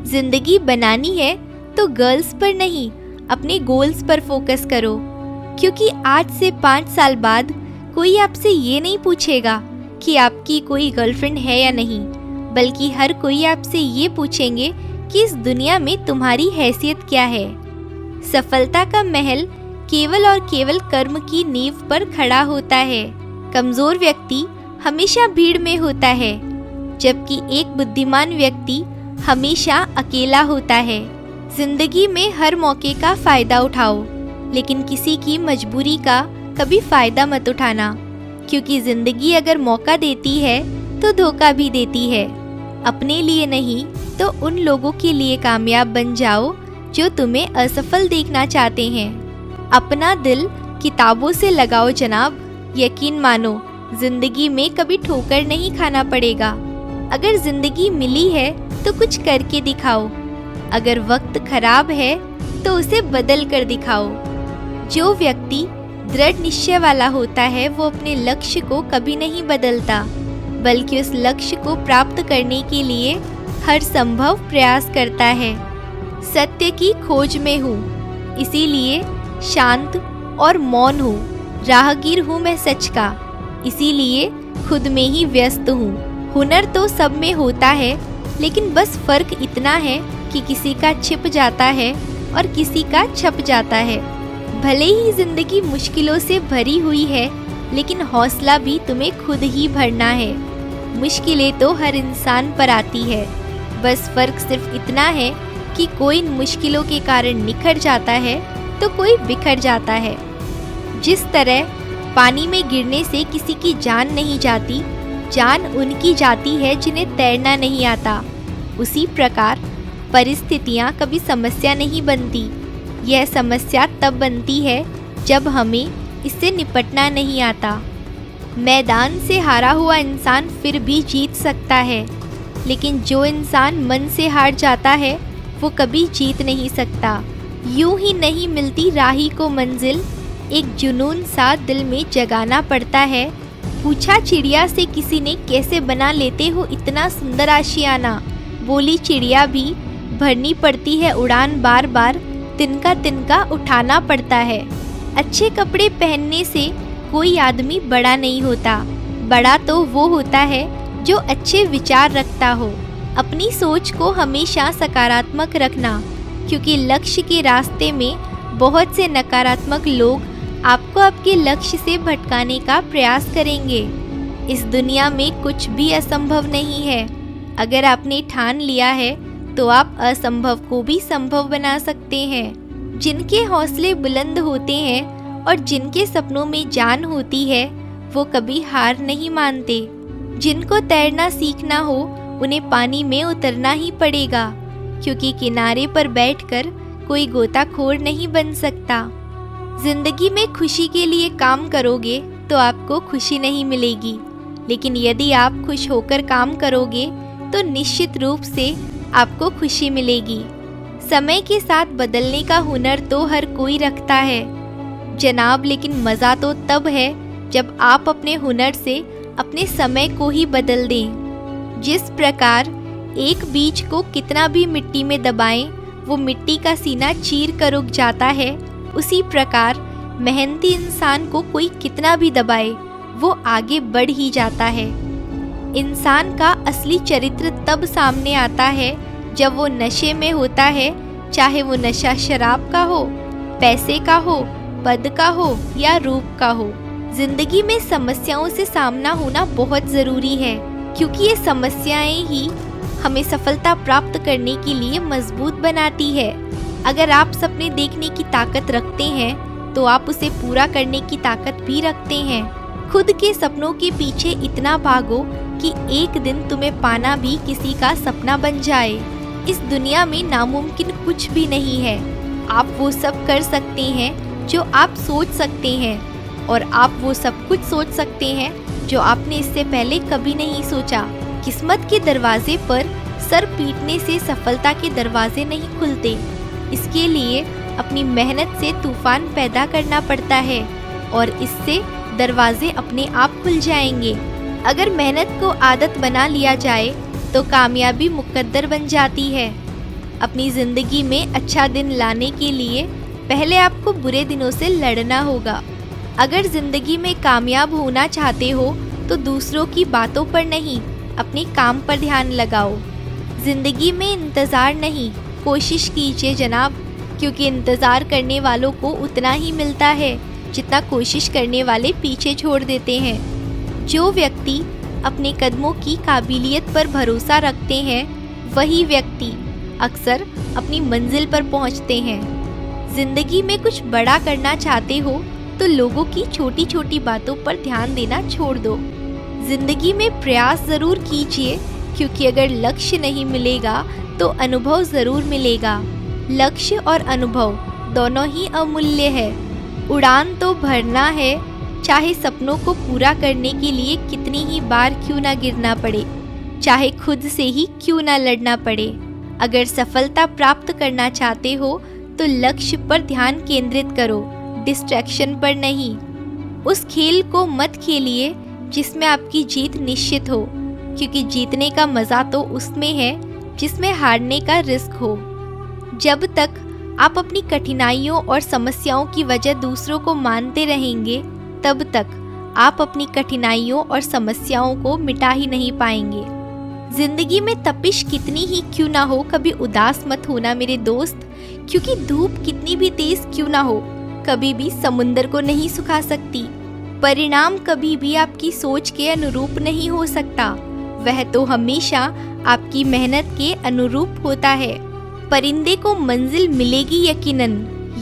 जिंदगी बनानी है तो गर्ल्स पर नहीं, अपने गोल्स पर फोकस करो, क्योंकि आज से 5 साल बाद कोई आपसे ये नहीं पूछेगा कि आपकी कोई गर्लफ्रेंड है या नहीं, बल्कि हर कोई आपसे ये पूछेंगे कि इस दुनिया में तुम्हारी हैसियत क्या है। सफलता का महल केवल और केवल कर्म की नींव पर खड़ा होता है। कमजोर व्यक्ति हमेशा भीड़ में होता है, जबकि एक बुद्धिमान व्यक्ति हमेशा अकेला होता है। जिंदगी में हर मौके का फायदा उठाओ, लेकिन किसी की मजबूरी का कभी फायदा मत उठाना, क्योंकि जिंदगी अगर मौका देती है तो धोखा भी देती है। अपने लिए नहीं तो उन लोगों के लिए कामयाब बन जाओ जो तुम्हें असफल देखना चाहते हैं। अपना दिल किताबों से लगाओ जनाब, यकीन मानो जिंदगी में कभी ठोकर नहीं खाना पड़ेगा। अगर जिंदगी मिली है तो कुछ करके दिखाओ, अगर वक्त खराब है तो उसे बदल कर दिखाओ। जो व्यक्ति दृढ़ निश्चय वाला होता है वो अपने लक्ष्य को कभी नहीं बदलता, बल्कि उस लक्ष्य को प्राप्त करने के लिए हर संभव प्रयास करता है। सत्य की खोज में हूँ, इसीलिए शांत और मौन हूँ। राहगीर हूँ मैं सच का, इसीलिए खुद में ही व्यस्त हूँ। हुनर तो सब में होता है, लेकिन बस फर्क इतना है कि किसी का छिप जाता है और किसी का छप जाता है। भले ही जिंदगी मुश्किलों से भरी हुई है, लेकिन हौसला भी तुम्हें खुद ही भरना है। मुश्किलें तो हर इंसान पर आती है, बस फर्क सिर्फ इतना है कि कोई इन मुश्किलों के कारण निखर जाता है तो कोई बिखर जाता है। जिस तरह पानी में गिरने से किसी की जान नहीं जाती, जान उनकी जाती है जिन्हें तैरना नहीं आता, उसी प्रकार परिस्थितियाँ कभी समस्या नहीं बनती। यह समस्या तब बनती है जब हमें इससे निपटना नहीं आता। मैदान से हारा हुआ इंसान फिर भी जीत सकता है, लेकिन जो इंसान मन से हार जाता है वो कभी जीत नहीं सकता। यूं ही नहीं मिलती राही को मंजिल, एक जुनून सा दिल में जगाना पड़ता है। पूछा चिड़िया से किसी ने, कैसे बना लेते हो इतना सुंदर आशियाना? बोली चिड़िया भी, भरनी पड़ती है उड़ान बार बार, तिनका तिनका उठाना पड़ता है। अच्छे कपड़े पहनने से कोई आदमी बड़ा नहीं होता, बड़ा तो वो होता है जो अच्छे विचार रखता हो। अपनी सोच को हमेशा सकारात्मक रखना, क्योंकि लक्ष्य के रास्ते में बहुत से नकारात्मक लोग आपको आपके लक्ष्य से भटकाने का प्रयास करेंगे। इस दुनिया में कुछ भी असंभव नहीं है। अगर आपने ठान लिया है तो आप असंभव को भी संभव बना सकते हैं। जिनके हौसले बुलंद होते हैं और जिनके सपनों में जान होती है, वो कभी हार नहीं मानते। जिनको तैरना सीखना हो उन्हें पानी में उतरना ही पड़ेगा, क्योंकि किनारे पर बैठकर कोई गोताखोर नहीं बन सकता। जिंदगी में खुशी के लिए काम करोगे तो आपको खुशी नहीं मिलेगी, लेकिन यदि आप खुश होकर काम करोगे तो निश्चित रूप से आपको खुशी मिलेगी। समय के साथ बदलने का हुनर तो हर कोई रखता है जनाब, लेकिन मज़ा तो तब है जब आप अपने हुनर से अपने समय को ही बदल दें। जिस प्रकार एक बीज को कितना भी मिट्टी में दबाएं, वो मिट्टी का सीना चीर कर उग जाता है, उसी प्रकार मेहनती इंसान को कोई कितना भी दबाए, वो आगे बढ़ ही जाता है। इंसान का असली चरित्र तब सामने आता है जब वो नशे में होता है, चाहे वो नशा शराब का हो, पैसे का हो, पद का हो या रूप का हो। जिंदगी में समस्याओं से सामना होना बहुत ज़रूरी है, क्योंकि ये समस्याएं ही हमें सफलता प्राप्त करने के लिए मजबूत बनाती है। अगर आप सपने देखने की ताकत रखते हैं तो आप उसे पूरा करने की ताकत भी रखते हैं। खुद के सपनों के पीछे इतना भागो कि एक दिन तुम्हें पाना भी किसी का सपना बन जाए। इस दुनिया में नामुमकिन कुछ भी नहीं है। आप वो सब कर सकते हैं जो आप सोच सकते हैं, और आप वो सब कुछ सोच सकते हैं जो आपने इससे पहले कभी नहीं सोचा। किस्मत के दरवाजे पर सर पीटने से सफलता के दरवाजे नहीं खुलते। इसके लिए अपनी मेहनत से तूफान पैदा करना पड़ता है, और इससे दरवाजे अपने आप खुल जाएंगे। अगर मेहनत को आदत बना लिया जाए तो कामयाबी मुकद्दर बन जाती है। अपनी जिंदगी में अच्छा दिन लाने के लिए पहले आपको बुरे दिनों से लड़ना होगा। अगर जिंदगी में कामयाब होना चाहते हो तो दूसरों की बातों पर नहीं, अपने काम पर ध्यान लगाओ। जिंदगी में इंतज़ार नहीं, कोशिश कीजिए जनाब, क्योंकि इंतज़ार करने वालों को उतना ही मिलता है जितना कोशिश करने वाले पीछे छोड़ देते हैं। जो व्यक्ति अपने कदमों की काबिलियत पर भरोसा रखते हैं वही व्यक्ति अक्सर अपनी मंजिल पर पहुंचते हैं। जिंदगी में कुछ बड़ा करना चाहते हो तो लोगों की छोटी छोटी बातों पर ध्यान देना छोड़ दो। जिंदगी में प्रयास ज़रूर कीजिए, क्योंकि अगर लक्ष्य नहीं मिलेगा तो अनुभव ज़रूर मिलेगा। लक्ष्य और अनुभव दोनों ही अमूल्य है। उड़ान तो भरना है, चाहे सपनों को पूरा करने के लिए कितनी ही बार क्यों ना गिरना पड़े, चाहे खुद से ही क्यों ना लड़ना पड़े। अगर सफलता प्राप्त करना चाहते हो तो लक्ष्य पर ध्यान केंद्रित करो, डिस्ट्रैक्शन पर नहीं। उस खेल को मत खेलिए जिसमें आपकी जीत निश्चित हो, क्योंकि जीतने का मज़ा तो उसमें है जिसमें हारने का रिस्क हो। जब तक आप अपनी कठिनाइयों और समस्याओं की वजह दूसरों को मानते रहेंगे, तब तक आप अपनी कठिनाइयों और समस्याओं को मिटा ही नहीं पाएंगे। जिंदगी में तपिश कितनी ही क्यों ना हो, कभी उदास मत होना मेरे दोस्त, क्योंकि धूप कितनी भी तेज क्यों ना हो, कभी भी समुंदर को नहीं सुखा सकती। परिणाम कभी भी आपकी सोच के अनुरूप नहीं हो सकता, वह तो हमेशा आपकी मेहनत के अनुरूप होता है। परिंदे को मंजिल मिलेगी यकीनन,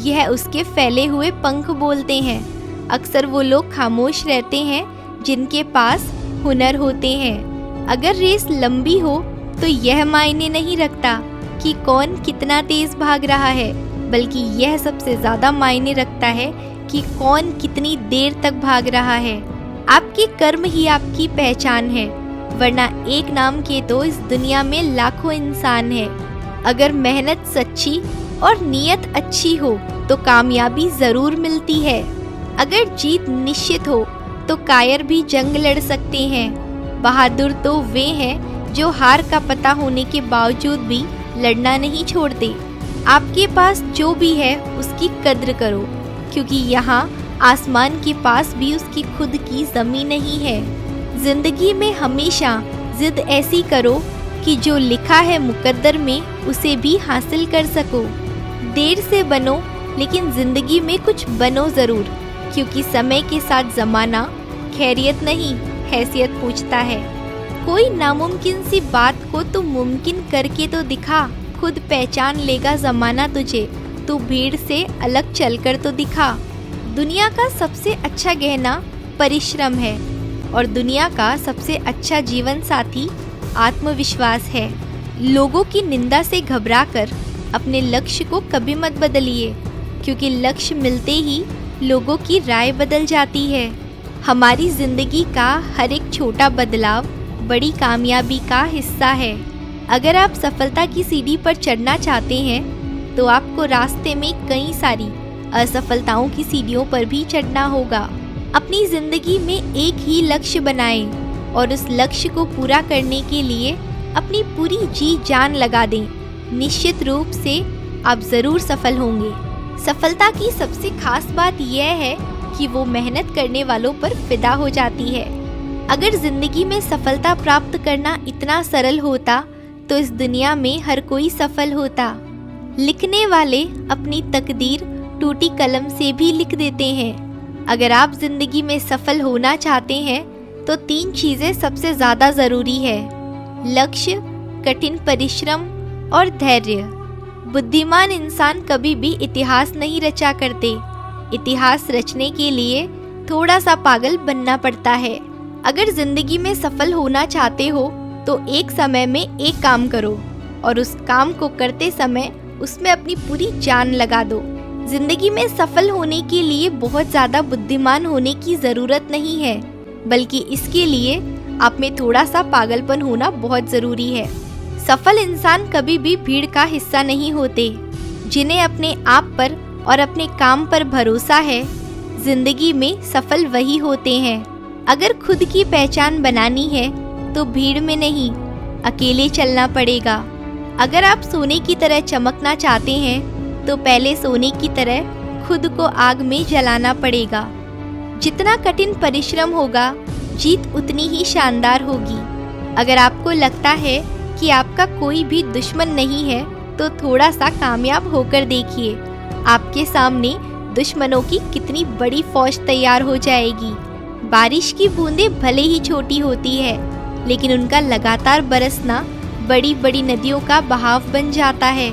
यह उसके फैले हुए पंख बोलते हैं। अक्सर वो लोग खामोश रहते हैं जिनके पास हुनर होते हैं। अगर रेस लंबी हो तो यह मायने नहीं रखता कि कौन कितना तेज भाग रहा है, बल्कि यह सबसे ज़्यादा मायने रखता है कि कौन कितनी देर तक भाग रहा है। आपके कर्म ही आपकी पहचान है, वरना एक नाम के तो इस दुनिया में लाखों इंसान हैं। अगर मेहनत सच्ची और नीयत अच्छी हो तो कामयाबी ज़रूर मिलती है। अगर जीत निश्चित हो तो कायर भी जंग लड़ सकते हैं। बहादुर तो वे हैं जो हार का पता होने के बावजूद भी लड़ना नहीं छोड़ते। आपके पास जो भी है उसकी कद्र करो, क्योंकि यहाँ आसमान के पास भी उसकी खुद की ज़मीन नहीं है। जिंदगी में हमेशा जिद ऐसी करो कि जो लिखा है मुकद्दर में उसे भी हासिल कर सको। देर से बनो लेकिन जिंदगी में कुछ बनो ज़रूर, क्योंकि समय के साथ ज़माना खैरियत नहीं हैसियत पूछता है। कोई नामुमकिन सी बात को तू मुमकिन करके तो दिखा, खुद पहचान लेगा ज़माना तुझे, तू भीड़ से अलग चलकर तो दिखा। दुनिया का सबसे अच्छा गहना परिश्रम है और दुनिया का सबसे अच्छा जीवन साथी आत्मविश्वास है। लोगों की निंदा से घबराकर अपने लक्ष्य को कभी मत बदलिए, क्योंकि लक्ष्य मिलते ही लोगों की राय बदल जाती है। हमारी ज़िंदगी का हर एक छोटा बदलाव बड़ी कामयाबी का हिस्सा है। अगर आप सफलता की सीढ़ी पर चढ़ना चाहते हैं तो आपको रास्ते में कई सारी असफलताओं की सीढ़ियों पर भी चढ़ना होगा। अपनी ज़िंदगी में एक ही लक्ष्य बनाएं और उस लक्ष्य को पूरा करने के लिए अपनी पूरी जी जान लगा दें। निश्चित रूप से आप ज़रूर सफल होंगे। सफलता की सबसे खास बात यह है कि वो मेहनत करने वालों पर फिदा हो जाती है। अगर ज़िंदगी में सफलता प्राप्त करना इतना सरल होता तो इस दुनिया में हर कोई सफल होता। लिखने वाले अपनी तकदीर टूटी कलम से भी लिख देते हैं। अगर आप ज़िंदगी में सफल होना चाहते हैं तो 3 चीज़ें सबसे ज़्यादा ज़रूरी है: लक्ष्य, कठिन परिश्रम और धैर्य। बुद्धिमान इंसान कभी भी इतिहास नहीं रचा करते। इतिहास रचने के लिए थोड़ा सा पागल बनना पड़ता है। अगर ज़िंदगी में सफल होना चाहते हो तो एक समय में एक काम करो और उस काम को करते समय उसमें अपनी पूरी जान लगा दो। ज़िंदगी में सफल होने के लिए बहुत ज़्यादा बुद्धिमान होने की ज़रूरत नहीं है, बल्कि इसके लिए आप में थोड़ा सा पागलपन होना बहुत ज़रूरी है। सफल इंसान कभी भी भीड़ का हिस्सा नहीं होते। जिन्हें अपने आप पर और अपने काम पर भरोसा है, जिंदगी में सफल वही होते हैं। अगर खुद की पहचान बनानी है तो भीड़ में नहीं, अकेले चलना पड़ेगा। अगर आप सोने की तरह चमकना चाहते हैं तो पहले सोने की तरह खुद को आग में जलाना पड़ेगा। जितना कठिन परिश्रम होगा, जीत उतनी ही शानदार होगी। अगर आपको लगता है कि आपका कोई भी दुश्मन नहीं है तो थोड़ा सा कामयाब होकर देखिए, आपके सामने दुश्मनों की कितनी बड़ी फौज तैयार हो जाएगी। बारिश की बूंदें भले ही छोटी होती है, लेकिन उनका लगातार बरसना बड़ी बड़ी नदियों का बहाव बन जाता है।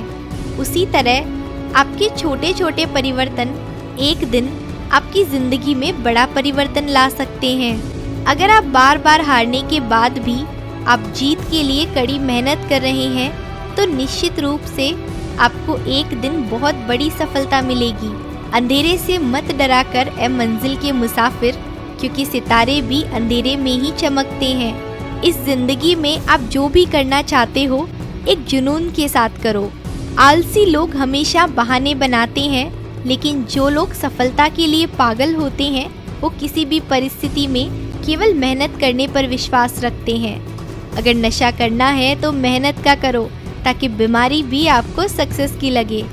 उसी तरह आपके छोटे छोटे परिवर्तन एक दिन आपकी जिंदगी में बड़ा परिवर्तन ला सकते हैं। अगर आप बार बार हारने के बाद भी आप जीत के लिए कड़ी मेहनत कर रहे हैं तो निश्चित रूप से आपको एक दिन बहुत बड़ी सफलता मिलेगी। अंधेरे से मत डरा कर ए मंजिल के मुसाफिर, क्योंकि सितारे भी अंधेरे में ही चमकते हैं। इस जिंदगी में आप जो भी करना चाहते हो एक जुनून के साथ करो। आलसी लोग हमेशा बहाने बनाते हैं, लेकिन जो लोग सफलता के लिए पागल होते हैं वो किसी भी परिस्थिति में केवल मेहनत करने पर विश्वास रखते हैं। अगर नशा करना है तो मेहनत का करो, ताकि बीमारी भी आपको सक्सेस की लगे।